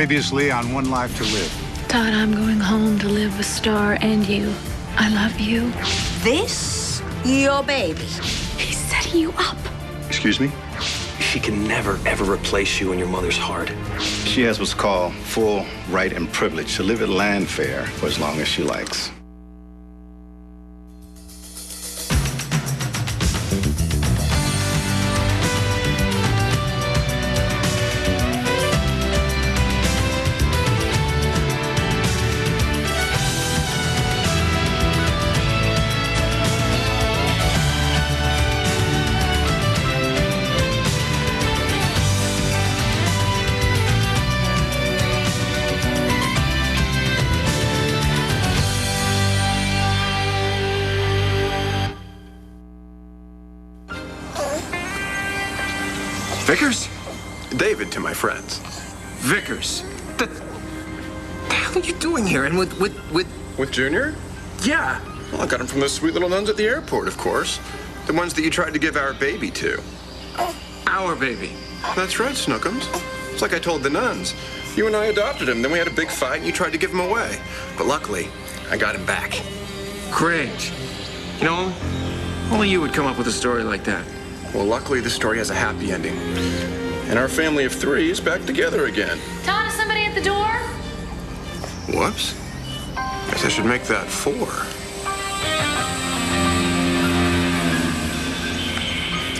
Previously on One Life to Live. Todd, I'm going home to live with Star and you. I love you. This your baby? He's setting you up. Excuse me? She can never, ever replace you in your mother's heart. She has what's called full right and privilege to live at Landfair for as long as she likes. Vickers? David to my friends. Vickers? The hell are you doing here? And With Junior? yeah. Well, I got him from those sweet little nuns at the airport, of course. The ones that you tried to give our baby to. Our baby. That's right, Snookums. It's like I told the nuns. You and I adopted him, then we had a big fight and you tried to give him away. But luckily, I got him back. Great. You know, only you would come up with a story like that. Well, luckily, the story has a happy ending. And our family of 3 is back together again. Todd, is somebody at the door? Whoops. Guess I should make that 4.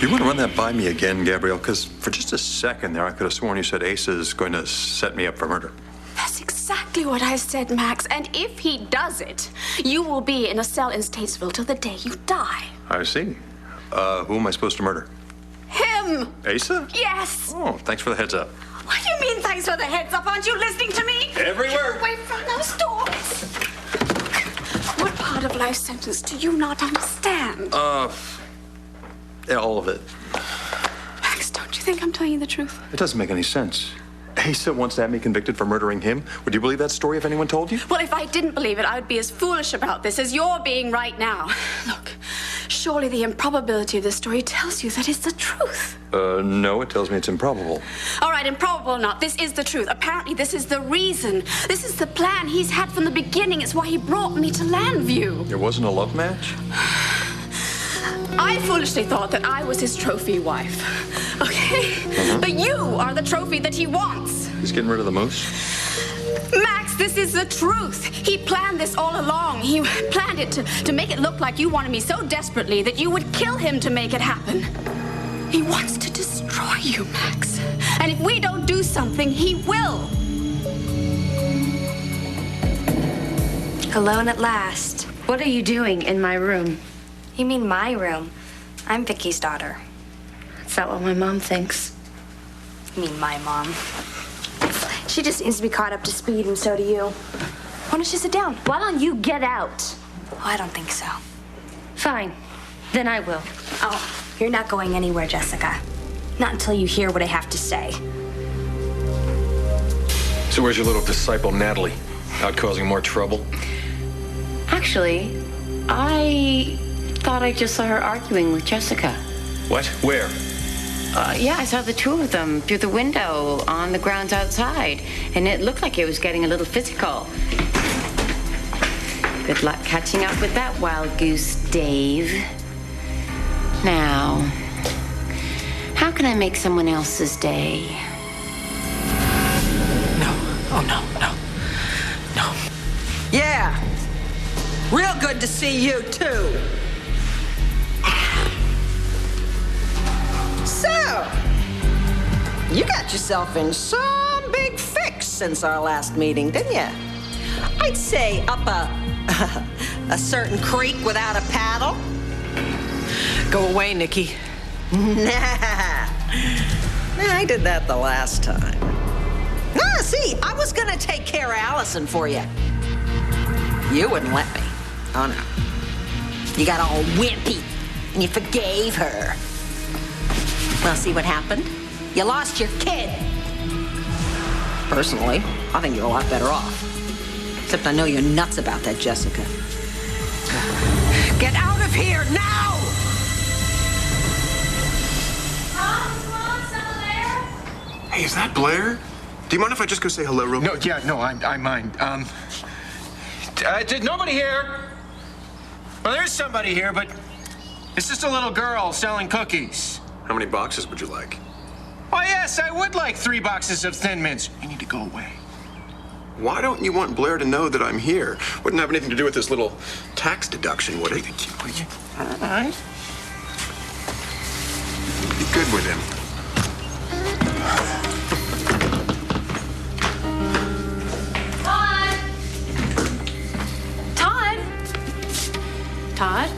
You want to run that by me again, Gabrielle? Because for just a second there, I could have sworn you said Asa is going to set me up for murder. That's exactly what I said, Max. And if he does it, you will be in a cell in Statesville till the day you die. I see. Who am I supposed to murder? Him! Asa? Yes! Oh, thanks for the heads up. What do you mean, thanks for the heads up? Aren't you listening to me? Every word. Get away from those doors! What part of life's sentence do you not understand? Yeah, all of it. Max, don't you think I'm telling you the truth? It doesn't make any sense. Asa wants to have me convicted for murdering him. Would you believe that story if anyone told you? Well, if I didn't believe it, I would be as foolish about this as you're being right now. Look, surely the improbability of this story tells you that it's the truth. No, it tells me it's improbable. All right, improbable or not, this is the truth. Apparently, this is the reason. This is the plan he's had from the beginning. It's why he brought me to Landview. There wasn't a love match? I foolishly thought that I was his trophy wife. Okay? But you are the trophy that he wants. He's getting rid of the moose? Max, this is the truth. He planned this all along. He planned it to make it look like you wanted me so desperately that you would kill him to make it happen. He wants to destroy you, Max. And if we don't do something, he will. Alone at last. What are you doing in my room? You mean my room? I'm Viki's daughter. Is that what my mom thinks? You mean my mom? She just needs to be caught up to speed, and so do you. Why don't you sit down? Why don't you get out? Oh, I don't think so. Fine. Then I will. Oh, you're not going anywhere, Jessica. Not until you hear what I have to say. So where's your little disciple, Natalie? Out causing more trouble? Actually, I thought I just saw her arguing with Jessica. What? Where? Yeah, I saw the two of them through the window on the grounds outside, and it looked like it was getting a little physical. Good luck catching up with that wild goose, Dave. Now, how can I make someone else's day? No. Oh, no. Yeah. Real good to see you, too. So, you got yourself in some big fix since our last meeting, didn't you? I'd say up a certain creek without a paddle. Go away, Niki. Nah, I did that the last time. Nah, see, I was gonna take care of Allison for you. You wouldn't let me. Oh, no. You got all wimpy, and you forgave her. Well, see what happened? You lost your kid. Personally, I think you're a lot better off. Except I know you're nuts about that, Jessica. Get out of here now! Hey, is that Blair? Do you mind if I just go say hello real quick? No, I mind. Did nobody here? Well, there's somebody here, but it's just a little girl selling cookies. How many boxes would you like? Oh, yes, I would like 3 boxes of Thin Mints. You need to go away. Why don't you want Blair to know that I'm here? Wouldn't have anything to do with this little tax deduction, would it? All right. Be good with him. Todd?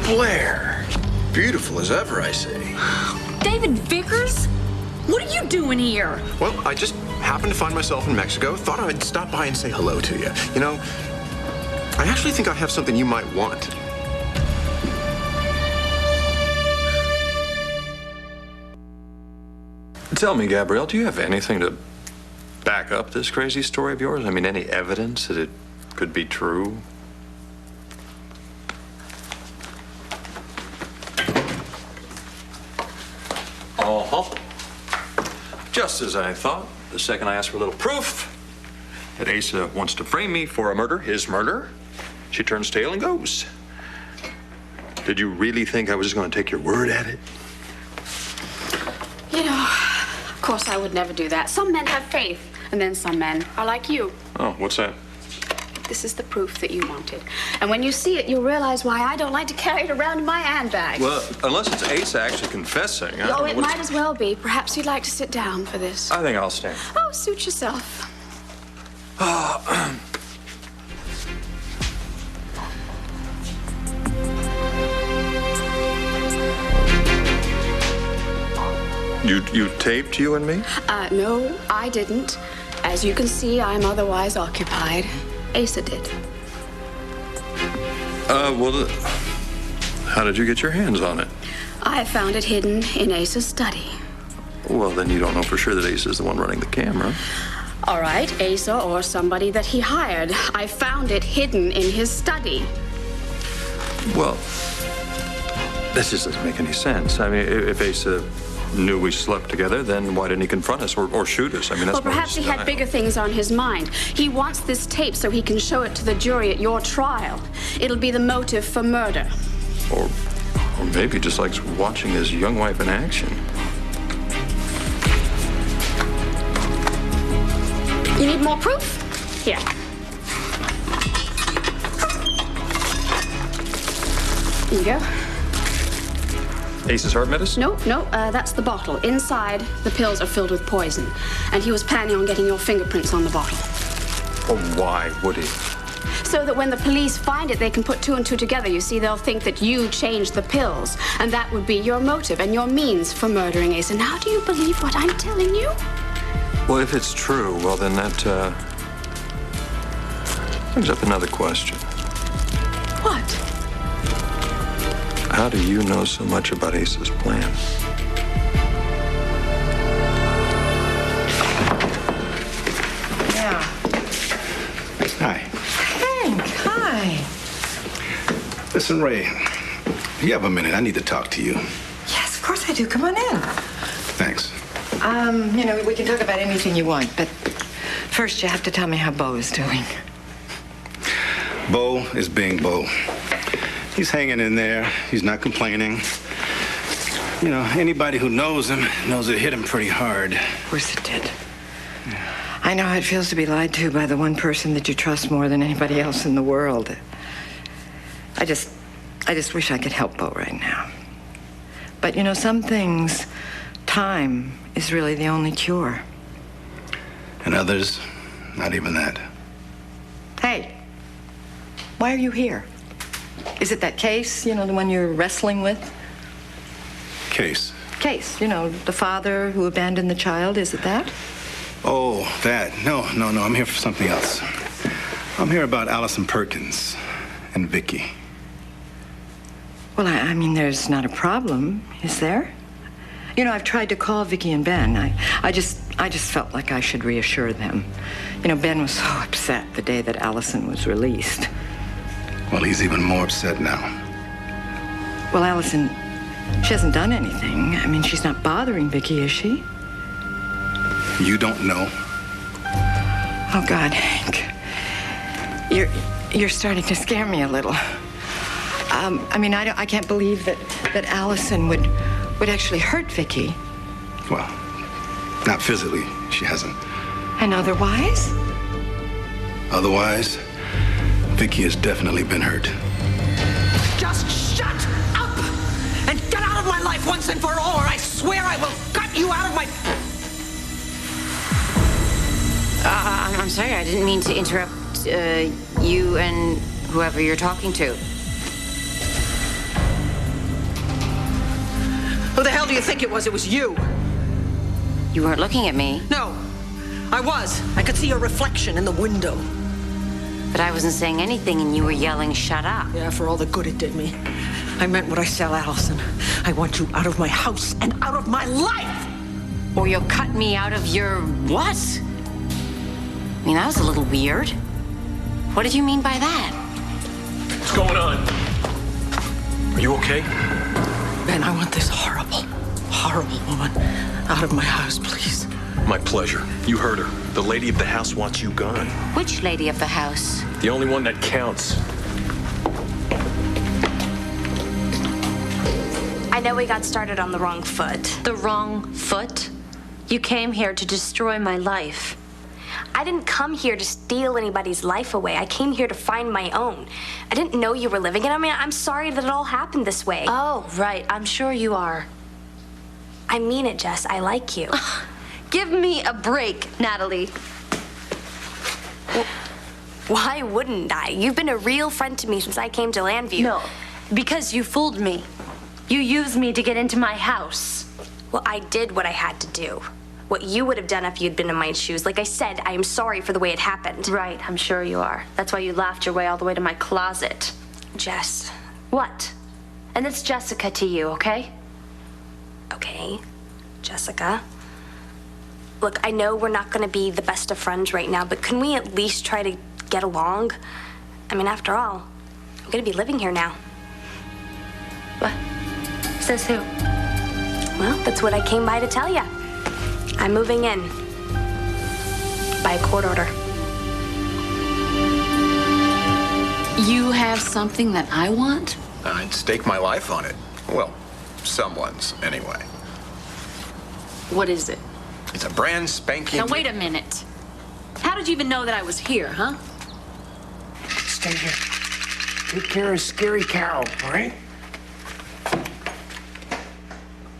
Blair. Beautiful as ever, I say. David Vickers? What are you doing here? Well, I just happened to find myself in Mexico. Thought I'd stop by and say hello to you. You know, I actually think I have something you might want. Tell me, Gabrielle, do you have anything to back up this crazy story of yours? I mean, any evidence that it could be true? Uh-huh. Just as I thought. The second I asked for a little proof that Asa wants to frame me for a murder, his murder, she turns tail and goes. Did you really think I was just going to take your word at it? You know, of course I would never do that. Some men have faith, and then some men are like you. Oh, what's that? This is the proof that you wanted. And when you see it, you'll realize why I don't like to carry it around in my handbag. Well, unless it's Asa actually confessing. Oh, it might as well be. Perhaps you'd like to sit down for this. I think I'll stand. Oh, suit yourself. You taped you and me? No, I didn't. As you can see, I'm otherwise occupied. Asa did. Well, how did you get your hands on it? I found it hidden in Asa's study. Well, then you don't know for sure that Asa's the one running the camera. All right, Asa or somebody that he hired. I found it hidden in his study. Well, this just doesn't make any sense. I mean, if Asa knew we slept together, then why didn't he confront us or shoot us? I mean, that's well, perhaps he had bigger things on his mind. He wants this tape so he can show it to the jury at your trial. It'll be the motive for murder. Or maybe he just likes watching his young wife in action. You need more proof? Here. Here you go. Ace's heart medicine? No, that's the bottle. Inside, the pills are filled with poison. And he was planning on getting your fingerprints on the bottle. Well, why would he? So that when the police find it, they can put 2 and 2 together. You see, they'll think that you changed the pills. And that would be your motive and your means for murdering Asa. Now, do you believe what I'm telling you? Well, if it's true, well, then that, brings up another question. What? How do you know so much about Asa's plan? Yeah. Hi. Hank, hi. Listen, Ray, you have a minute. I need to talk to you. Yes, of course I do. Come on in. Thanks. You know, we can talk about anything you want, but first you have to tell me how Bo is doing. Bo is being Bo. He's hanging in there. He's not complaining. You know, anybody who knows him knows it hit him pretty hard. Of course it did. Yeah. I know how it feels to be lied to by the one person that you trust more than anybody else in the world. I just wish I could help Bo right now. But, you know, some things, time is really the only cure. And others, not even that. Hey, why are you here? Is it that case, you know, the one you're wrestling with? Case? Case, you know, the father who abandoned the child, is it that? Oh, that. No, I'm here for something else. I'm here about Allison Perkins and Viki. Well, I mean, there's not a problem, is there? You know, I've tried to call Viki and Ben. I just felt like I should reassure them. You know, Ben was so upset the day that Allison was released. Well, he's even more upset now. Well, Allison, she hasn't done anything. I mean, she's not bothering Viki, is she? You don't know? Oh, God, Hank. You're starting to scare me a little. I mean, I can't believe that Allison would actually hurt Viki. Well, not physically. She hasn't. And otherwise? Otherwise, Viki has definitely been hurt. Just shut up and get out of my life once and for all, or I swear I will cut you out of my... I'm sorry, I didn't mean to interrupt you and whoever you're talking to. Who the hell do you think it was? It was you. You weren't looking at me. No, I was. I could see your reflection in the window. But I wasn't saying anything and you were yelling, shut up. Yeah, for all the good it did me. I meant what I said, Allison. I want you out of my house and out of my life! Or you'll cut me out of your what? I mean, that was a little weird. What did you mean by that? What's going on? Are you okay? Ben, I want this horrible woman out of my house, please. My pleasure. You heard her. The lady of the house wants you gone. Which lady of the house? The only one that counts. I know we got started on the wrong foot. The wrong foot? You came here to destroy my life. I didn't come here to steal anybody's life away. I came here to find my own. I didn't know you were living it. I mean, I'm sorry that it all happened this way. Oh, right. I'm sure you are. I mean it, Jess. I like you. Give me a break, Natalie. Well, why wouldn't I? You've been a real friend to me since I came to Landview. No, because you fooled me. You used me to get into my house. Well, I did what I had to do. What you would have done if you'd been in my shoes. Like I said, I am sorry for the way it happened. Right, I'm sure you are. That's why you laughed your way all the way to my closet. Jess. What? And it's Jessica to you, okay? Okay, Jessica. Look, I know we're not going to be the best of friends right now, but can we at least try to get along? I mean, after all, I'm going to be living here now. What? Says who? Well, that's what I came by to tell you. I'm moving in. By a court order. You have something that I want? I'd stake my life on it. Well, someone's, anyway. What is it? It's a brand spanking... Now, wait a minute. How did you even know that I was here, huh? Stay here. Take care of Scary Carol, all right?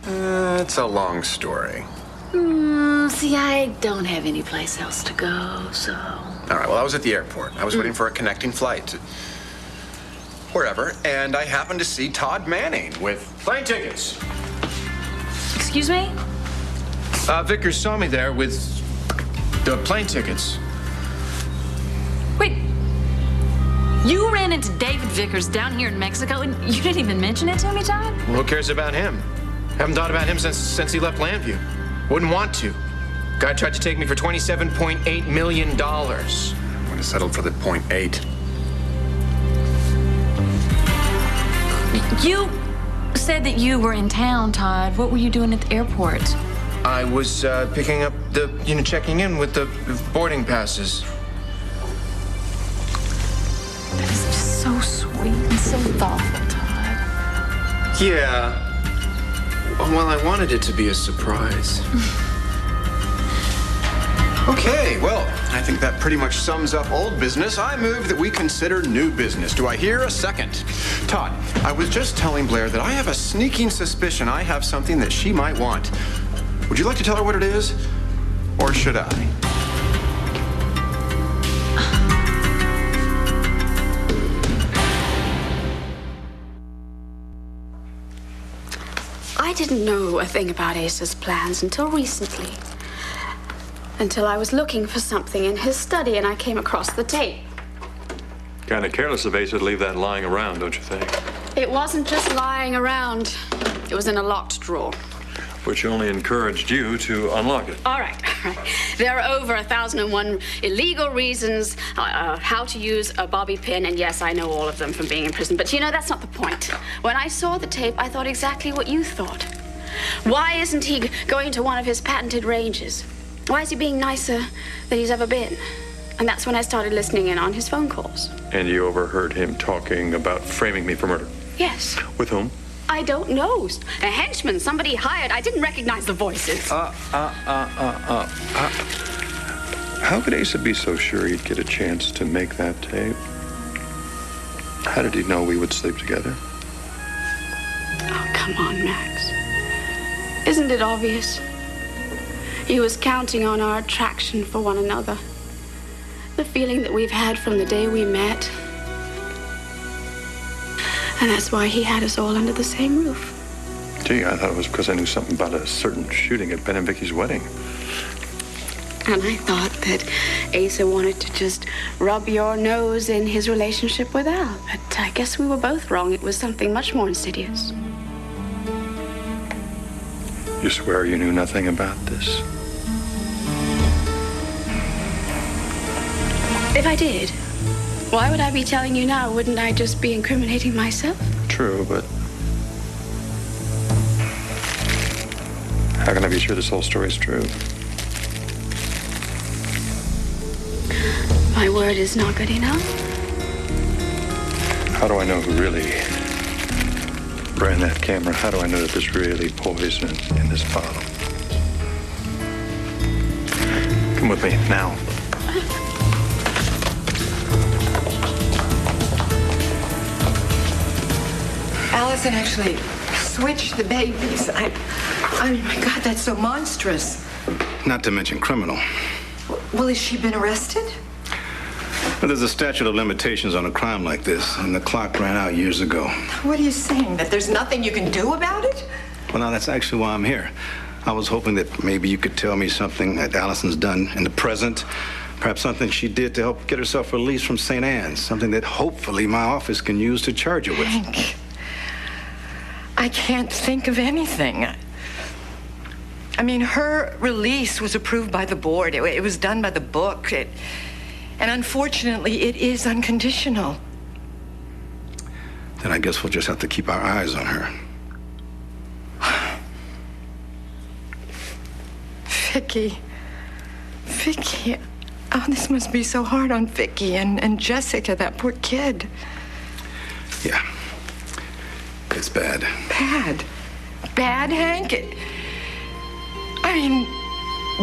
It's a long story. See, I don't have any place else to go, so... All right, well, I was at the airport. I was waiting for a connecting flight to wherever, and I happened to see Todd Manning with... Plane tickets. Excuse me? Vickers saw me there with the plane tickets. Wait. You ran into David Vickers down here in Mexico, and you didn't even mention it to me, Todd? Well, who cares about him? Haven't thought about him since he left Landview. Wouldn't want to. Guy tried to take me for $27.8 million. Would have settled for the 0.8. You said that you were in town, Todd. What were you doing at the airport? I was picking up checking in with the boarding passes. That is just so sweet and so thoughtful, Todd. Yeah. Well, I wanted it to be a surprise. Okay, well, I think that pretty much sums up old business. I move that we consider new business. Do I hear a second? Todd, I was just telling Blair that I have a sneaking suspicion I have something that she might want. Would you like to tell her what it is? Or should I? I didn't know a thing about Asa's plans until recently. Until I was looking for something in his study and I came across the tape. Kind of careless of Asa to leave that lying around, don't you think? It wasn't just lying around. It was in a locked drawer. which only encouraged you to unlock it. All right. There are over 1,001 illegal reasons how to use a bobby pin, and yes, I know all of them from being in prison. But you know, that's not the point. When I saw the tape, I thought exactly what you thought. Why isn't he going to one of his patented ranges? Why is he being nicer than he's ever been? And that's when I started listening in on his phone calls. And you overheard him talking about framing me for murder? Yes. With whom? I don't know. A henchman, somebody hired. I didn't recognize the voices. How could Asa be so sure he'd get a chance to make that tape? How did he know we would sleep together? Oh, come on, Max. Isn't it obvious? He was counting on our attraction for one another. The feeling that we've had from the day we met. And that's why he had us all under the same roof. Gee, I thought it was because I knew something about a certain shooting at Ben and Viki's wedding. And I thought that Asa wanted to just rub your nose in his relationship with Al. But I guess we were both wrong. It was something much more insidious. You swear you knew nothing about this? If I did, why would I be telling you now? Wouldn't I just be incriminating myself? True, but how can I be sure this whole story's true? My word is not good enough. How do I know who really ran that camera? How do I know that there's really poison in this bottle? Come with me now. Allison actually switched the babies. I mean, my God, that's so monstrous. Not to mention criminal. Well, has she been arrested? But there's a statute of limitations on a crime like this, and the clock ran out years ago. What are you saying? That there's nothing you can do about it? Well, now, that's actually why I'm here. I was hoping that maybe you could tell me something that Allison's done in the present, perhaps something she did to help get herself released from St. Anne's, something that hopefully my office can use to charge her with. Hank, I can't think of anything. I mean, her release was approved by the board. It was done by the book. And unfortunately, it is unconditional. Then I guess we'll just have to keep our eyes on her. Viki. Oh, this must be so hard on Viki and Jessica, that poor kid. Yeah. It's bad. Bad, Hank? I mean,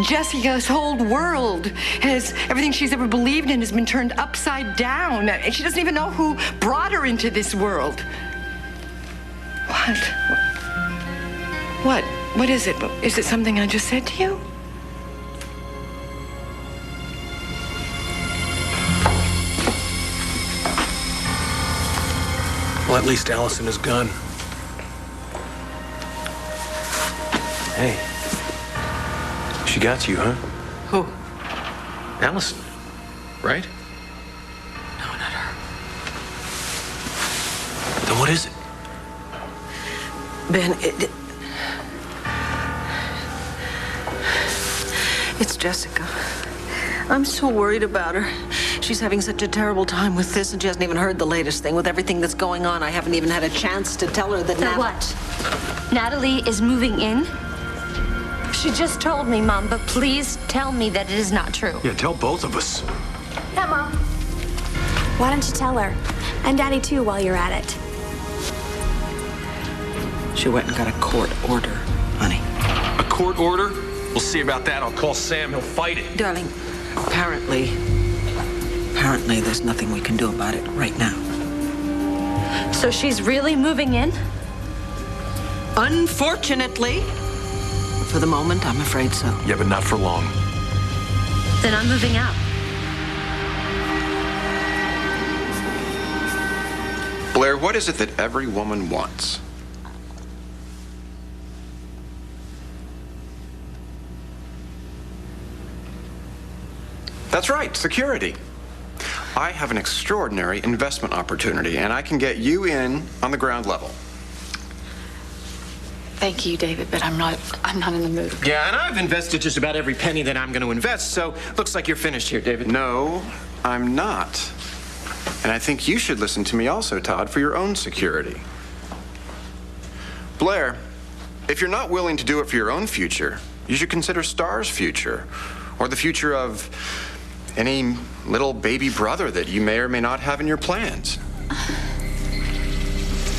Jessica's whole world everything she's ever believed in has been turned upside down. And she doesn't even know who brought her into this world. What? What is it? Is it something I just said to you? Well, at least Allison is gone. Hey. She got you, huh? Who? Allison, right? No, not her. Then what is it? Ben, it's Jessica. I'm so worried about her. She's having such a terrible time with this, and she hasn't even heard the latest thing. With everything that's going on, I haven't even had a chance to tell her that What? Natalie is moving in? She just told me, Mom, but please tell me that it is not true. Yeah, tell both of us. Yeah, Mom. Why don't you tell her? And Daddy, too, while you're at it. She went and got a court order, honey. A court order? We'll see about that. I'll call Sam. He'll fight it. Darling, apparently there's nothing we can do about it right now. So she's really moving in? Unfortunately. For the moment, I'm afraid so. Yeah, but not for long. Then I'm moving out. Blair, what is it that every woman wants? That's right, security. I have an extraordinary investment opportunity, and I can get you in on the ground level. Thank you, David, but I'm not in the mood. Yeah, and I've invested just about every penny that I'm going to invest, so looks like you're finished here, David. No, I'm not. And I think you should listen to me also, Todd, for your own security. Blair, if you're not willing to do it for your own future, you should consider Star's future, or the future of any little baby brother that you may or may not have in your plans.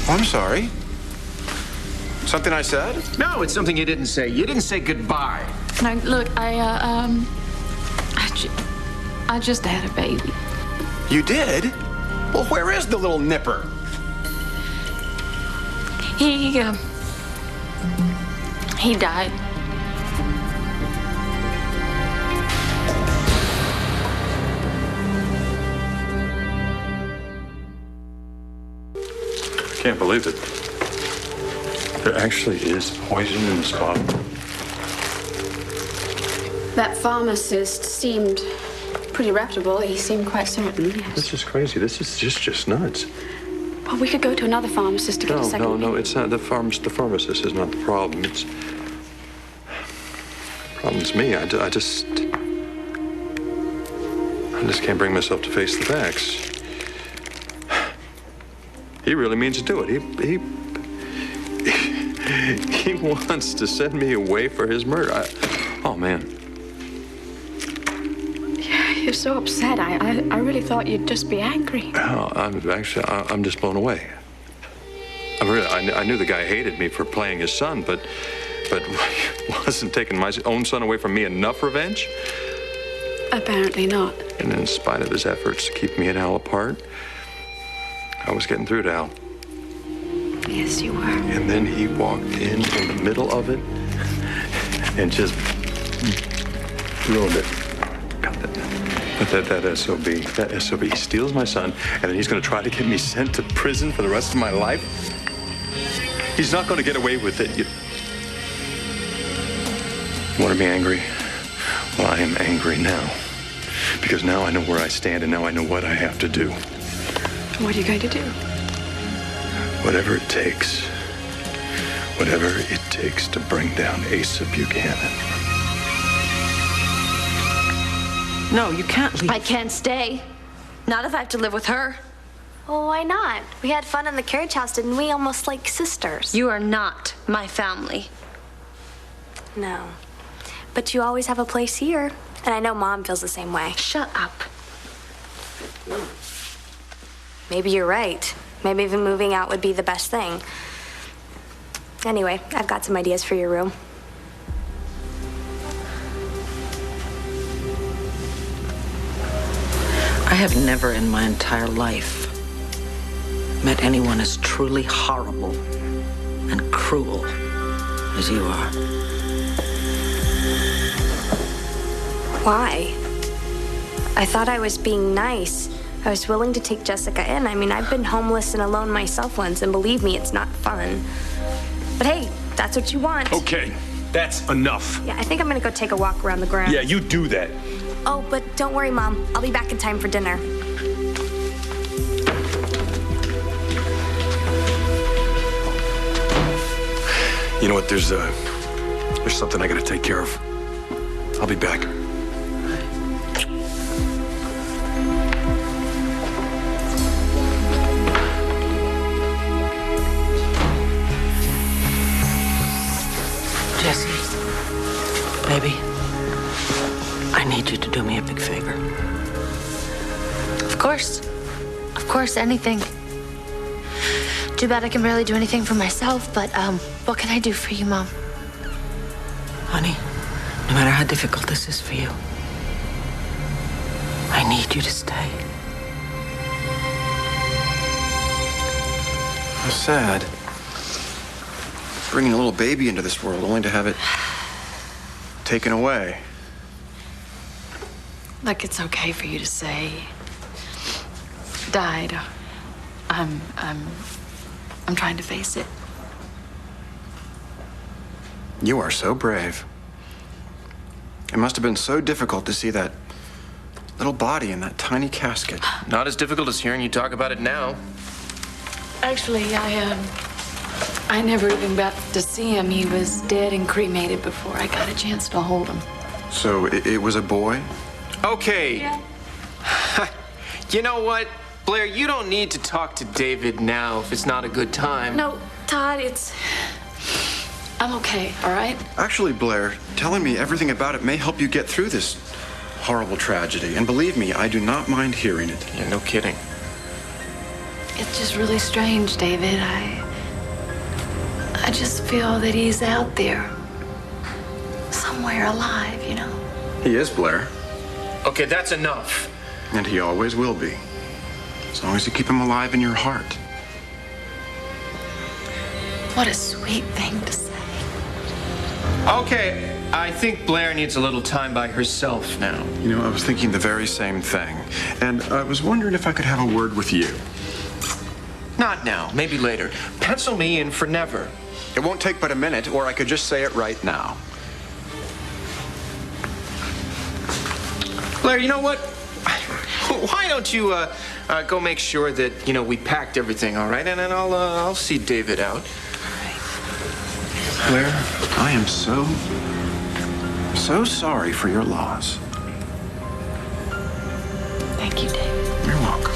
Oh, I'm sorry. Something I said? No, it's something you didn't say. You didn't say goodbye. No, look, I just had a baby. You did? Well, where is the little nipper? He died. I can't believe it. There actually is poison in this bottle. That pharmacist seemed pretty reputable. He seemed quite certain, yes. This is crazy. This is just nuts. Well, we could go to another pharmacist to get a second No, it's not. The pharmacist is not the problem. The problem's me. I just can't bring myself to face the facts. He really means to do it. He wants to send me away for his murder. Oh, man. Yeah, you're so upset. I really thought you'd just be angry. No, I'm just blown away. I knew the guy hated me for playing his son, but wasn't taking my own son away from me enough revenge? Apparently not. And in spite of his efforts to keep me and Al apart, I was getting through to Al. Yes, you were. And then he walked in the middle of it and just ruined it. God, that SOB. That SOB. He steals my son, and then he's going to try to get me sent to prison for the rest of my life. He's not going to get away with it. You want to be angry? Well, I am angry now. Because now I know where I stand, and now I know what I have to do. What are you going to do? Whatever it takes. Whatever it takes to bring down Asa Buchanan. No, you can't leave. I can't stay. Not if I have to live with her. Well, why not? We had fun in the carriage house, didn't we? Almost like sisters. You are not my family. No. But you always have a place here. And I know Mom feels the same way. Shut up. Maybe you're right. Maybe even moving out would be the best thing. Anyway, I've got some ideas for your room. I have never in my entire life met anyone as truly horrible and cruel as you are. Why? I thought I was being nice. I was willing to take Jessica in. I mean, I've been homeless and alone myself once, and believe me, it's not fun. But hey, that's what you want. Okay, that's enough. Yeah, I think I'm gonna go take a walk around the grounds. Yeah, you do that. Oh, but don't worry, Mom. I'll be back in time for dinner. You know what? There's something I gotta take care of. I'll be back. Jesse, baby, I need you to do me a big favor. Of course, anything. Too bad I can barely do anything for myself, but what can I do for you, Mom? Honey, no matter how difficult this is for you, I need you to stay. How sad. Bringing a little baby into this world only to have it taken away. Look, it's okay for you to say died. I'm trying to face it. You are so brave. It must have been so difficult to see that little body in that tiny casket. Not as difficult as hearing you talk about it now. Actually, I never even got to see him. He was dead and cremated before I got a chance to hold him. So it was a boy? Okay. Yeah. You know what, Blair, you don't need to talk to David now if it's not a good time. No, Todd, I'm okay, all right? Actually, Blair, telling me everything about it may help you get through this horrible tragedy. And believe me, I do not mind hearing it. Yeah, no kidding. It's just really strange, David. I just feel that he's out there. Somewhere alive, you know? He is, Blair. Okay, that's enough. And he always will be. As long as you keep him alive in your heart. What a sweet thing to say. Okay, I think Blair needs a little time by herself now. You know, I was thinking the very same thing. And I was wondering if I could have a word with you. Not now, maybe later. Pencil me in for never. It won't take but a minute, or I could just say it right now. Blair, you know what? Why don't you go make sure that, we packed everything, all right? And then I'll see David out. Blair, I am so sorry for your loss. Thank you, David. You're welcome.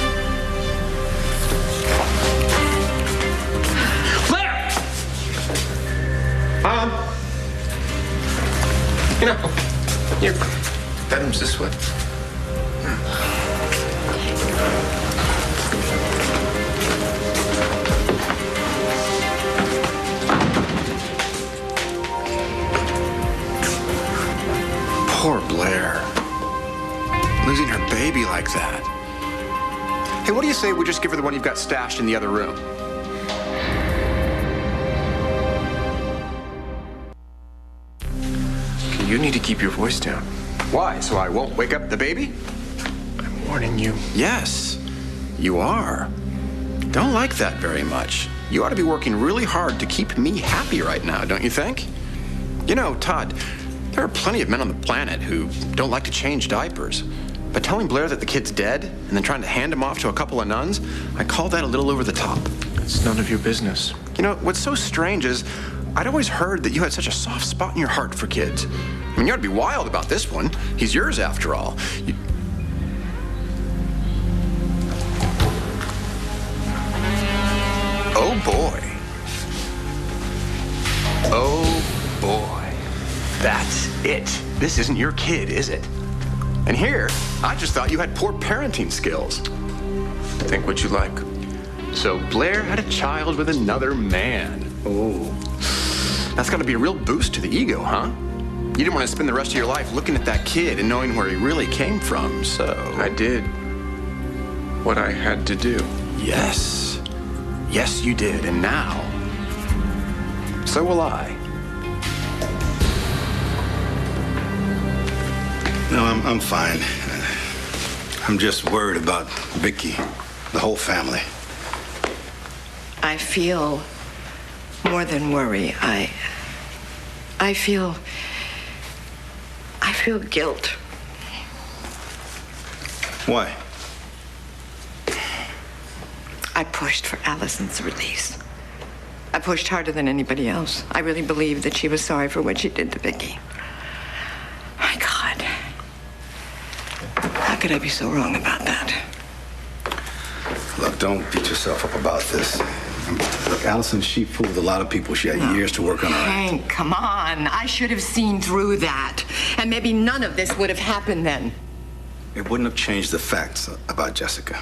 Blair! Your bedroom's this way. Poor Blair. Losing her baby like that. Hey, what do you say we just give her the one you've got stashed in the other room? Okay, you need to keep your voice down. Why? So I won't wake up the baby? I'm warning you. Yes, you are. Don't like that very much. You ought to be working really hard to keep me happy right now, don't you think? You know, Todd, there are plenty of men on the planet who don't like to change diapers. But telling Blair that the kid's dead and then trying to hand him off to a couple of nuns, I call that a little over the top. It's none of your business. You know, what's so strange is I'd always heard that you had such a soft spot in your heart for kids. I mean, you ought to be wild about this one. He's yours after all. Oh, boy. Oh, boy. That's it. This isn't your kid, is it? And here, I just thought you had poor parenting skills. Think what you like. So Blair had a child with another man. Oh. That's gotta be a real boost to the ego, huh? You didn't want to spend the rest of your life looking at that kid and knowing where he really came from, so... I did what I had to do. Yes. Yes, you did, and now... so will I. No, I'm fine. I'm just worried about Viki, the whole family. I feel more than worry. I feel guilt. Why? I pushed for Allison's release. I pushed harder than anybody else. I really believed that she was sorry for what she did to Viki. My God. How could I be so wrong about that? Look, don't beat yourself up about this. Look, Allison, she fooled a lot of people. She had years to work on her. Hank, come on. I should have seen through that. And maybe none of this would have happened then. It wouldn't have changed the facts about Jessica.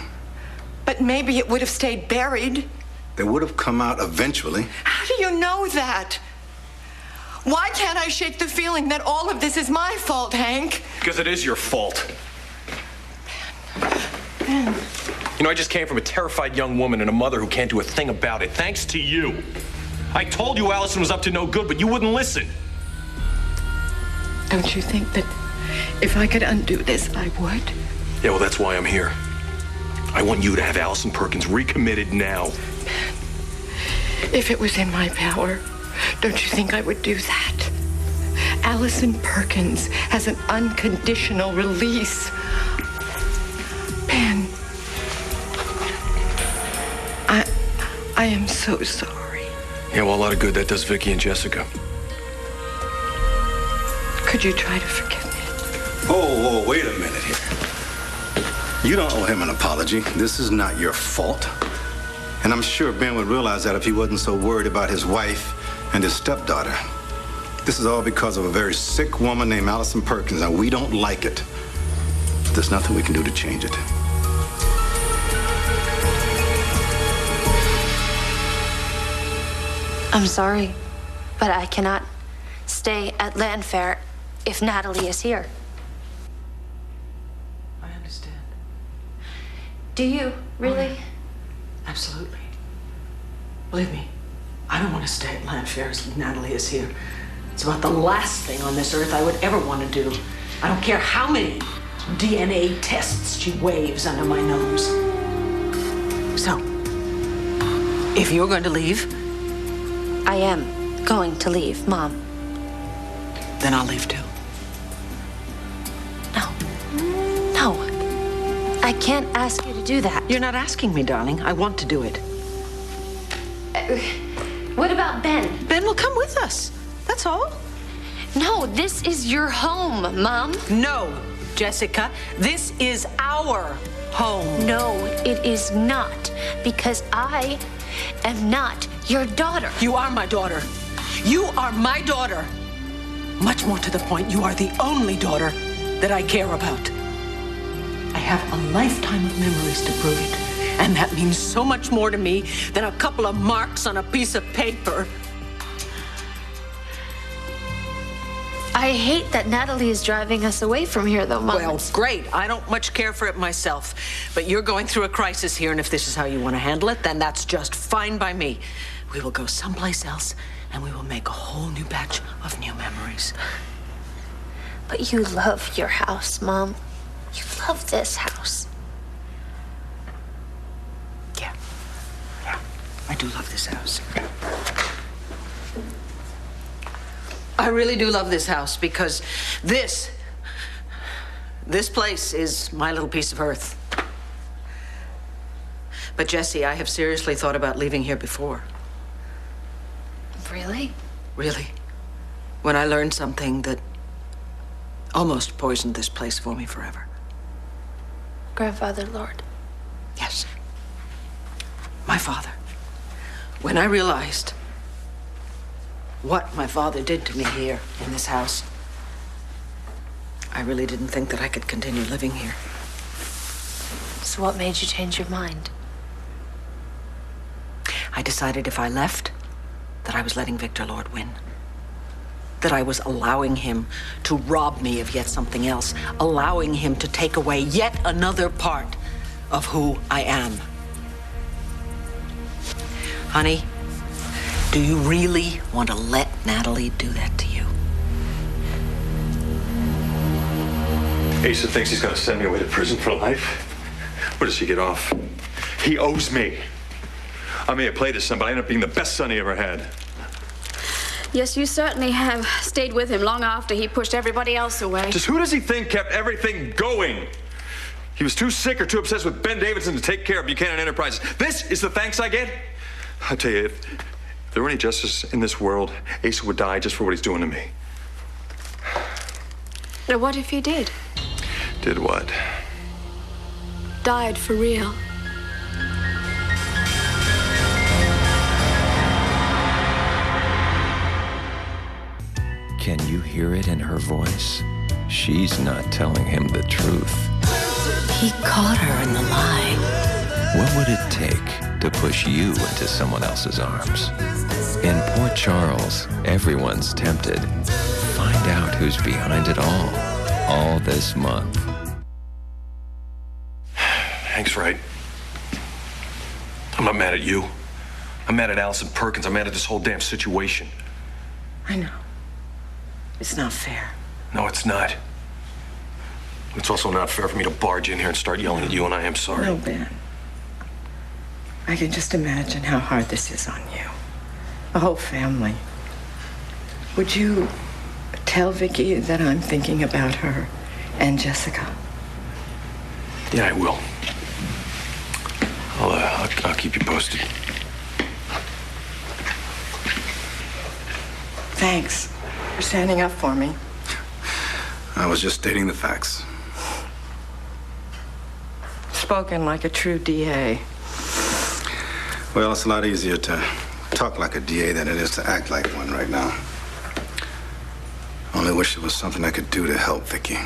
But maybe it would have stayed buried. They would have come out eventually. How do you know that? Why can't I shake the feeling that all of this is my fault, Hank? Because it is your fault. Ben. You know, I just came from a terrified young woman and a mother who can't do a thing about it, thanks to you. I told you Allison was up to no good, but you wouldn't listen. Don't you think that if I could undo this, I would? Yeah, well, that's why I'm here. I want you to have Allison Perkins recommitted now. If it was in my power, don't you think I would do that? Allison Perkins has an unconditional release. Ben, I am so sorry. Yeah, well, a lot of good that does Viki and Jessica. Could you try to forgive me? Oh, wait a minute here. You don't owe him an apology. This is not your fault. And I'm sure Ben would realize that if he wasn't so worried about his wife and his stepdaughter. This is all because of a very sick woman named Allison Perkins, and we don't like it. But there's nothing we can do to change it. I'm sorry, but I cannot stay at Land Fair if Natalie is here. I understand. Do you, really? Absolutely. Believe me, I don't want to stay at Land Fair as Natalie is here. It's about the last thing on this earth I would ever want to do. I don't care how many DNA tests she waves under my nose. So, if you're going to leave, I am going to leave, Mom. then I'll leave too. No. I can't ask you to do that. You're not asking me, darling. I want to do it. What about Ben? Ben will come with us. That's all. No, this is your home, Mom. No, Jessica. This is our home. No, it is not. Because I am not your daughter. You are my daughter. You are my daughter. Much more to the point, you are the only daughter that I care about. I have a lifetime of memories to prove it. And that means so much more to me than a couple of marks on a piece of paper. I hate that Natalie is driving us away from here, though, Mom. Well, great. I don't much care for it myself. But you're going through a crisis here, and if this is how you want to handle it, then that's just fine by me. We will go someplace else, and we will make a whole new batch of new memories. But you love your house, Mom. You love this house. Yeah, I do love this house. I really do love this house because this place is my little piece of earth. But Jessie, I have seriously thought about leaving here before. Really? Really. When I learned something that almost poisoned this place for me forever. Grandfather Lord. Yes. My father. When I realized what my father did to me here in this house, I really didn't think that I could continue living here. So what made you change your mind? I decided if I left, that I was letting Victor Lord win. That I was allowing him to rob me of yet something else, allowing him to take away yet another part of who I am. Honey, do you really want to let Natalie do that to you? Asa thinks he's gonna send me away to prison for life. Where does he get off? He owes me. I may have played his son, but I ended up being the best son he ever had. Yes, you certainly have stayed with him long after he pushed everybody else away. Just who does he think kept everything going? He was too sick or too obsessed with Ben Davidson to take care of Buchanan Enterprises. This is the thanks I get? I tell you, if there were any justice in this world, Asa would die just for what he's doing to me. Now, what if he did? Did what? Died for real. Can you hear it in her voice? She's not telling him the truth. He caught her in the lie. What would it take to push you into someone else's arms? In Port Charles, everyone's tempted. Find out who's behind it all this month. Hank's right. I'm not mad at you. I'm mad at Allison Perkins. I'm mad at this whole damn situation. I know. It's not fair. No, it's not. It's also not fair for me to barge in here and start yelling at you, and I am sorry. No, Ben. I can just imagine how hard this is on you. The whole family. Would you tell Viki that I'm thinking about her and Jessica? Yeah, I will. I'll keep you posted. Thanks for standing up for me. I was just stating the facts. Spoken like a true DA. Well, it's a lot easier to talk like a DA than it is to act like one right now. I only wish there was something I could do to help Viki.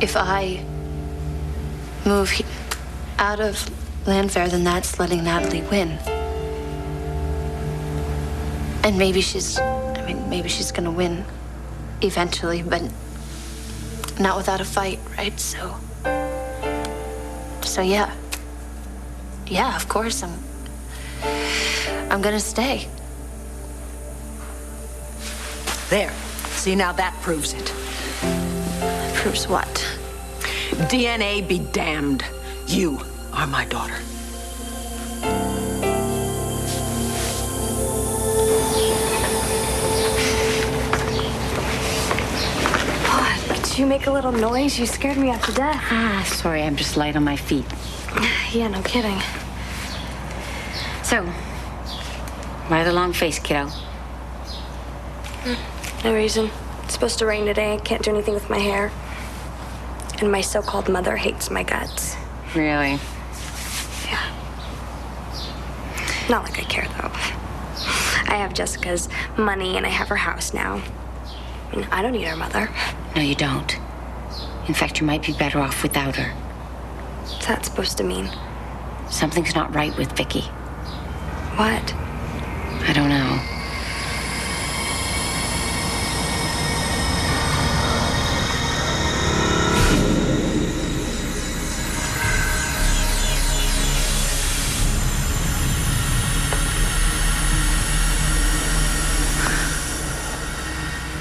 If I move out of Landfair, then that's letting Natalie win. And maybe she's gonna win eventually, but not without a fight, right? So yeah. Yeah, of course, I'm gonna stay. There. See, now that proves it. Proves what? DNA be damned. You are my daughter. Could you make a little noise? You scared me half to death. Ah, sorry, I'm just light on my feet. Yeah, no kidding. So, why the long face, kiddo? No reason. It's supposed to rain today. I can't do anything with my hair. And my so-called mother hates my guts. Really? Yeah. Not like I care, though. I have Jessica's money and I have her house now. I mean, I don't need her mother. No, you don't. In fact, you might be better off without her. What's that supposed to mean? Something's not right with Viki. What? I don't know.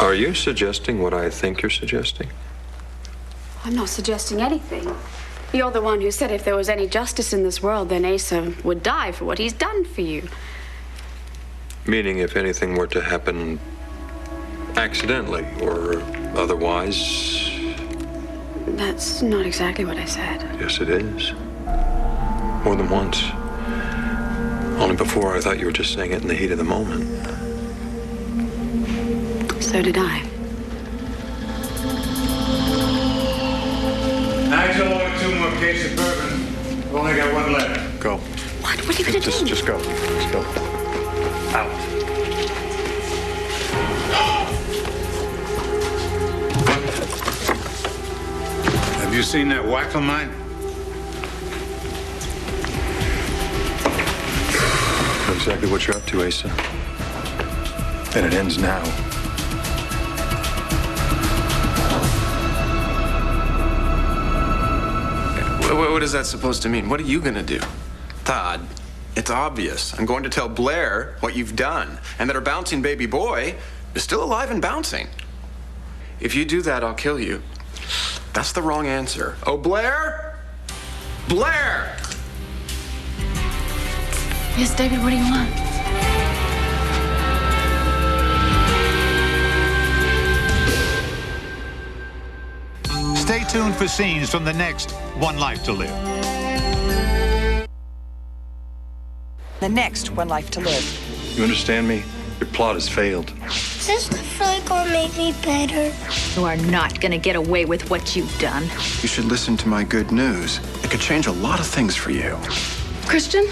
Are you suggesting what I think you're suggesting? I'm not suggesting anything. You're the one who said if there was any justice in this world, then Asa would die for what he's done for you. Meaning if anything were to happen accidentally or otherwise? That's not exactly what I said. Yes, it is. More than once. Only before I thought you were just saying it in the heat of the moment. So did I. I ordered 2 more cases of bourbon. We've only got 1 left. Go. What are you gonna do? Just go. Just go. Out. Have you seen that whack of mine? Know exactly what you're up to, Asa. And it ends now. What is that supposed to mean? What are you gonna do? Todd, it's obvious. I'm going to tell Blair what you've done and that her bouncing baby boy is still alive and bouncing. If you do that, I'll kill you. That's the wrong answer. Oh, Blair? Blair! Yes, David, what do you want? Stay tuned for scenes from the next One Life to Live. The next One Life to Live. You understand me? Your plot has failed. Is this stuff really gonna make me better? You are not gonna get away with what you've done. You should listen to my good news. It could change a lot of things for you. Christian?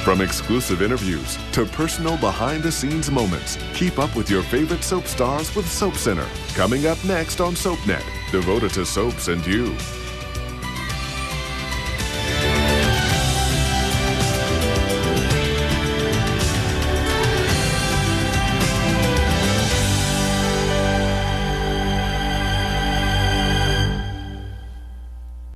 From exclusive interviews to personal behind-the-scenes moments, keep up with your favorite soap stars with Soap Center. Coming up next on SoapNet, devoted to soaps and you.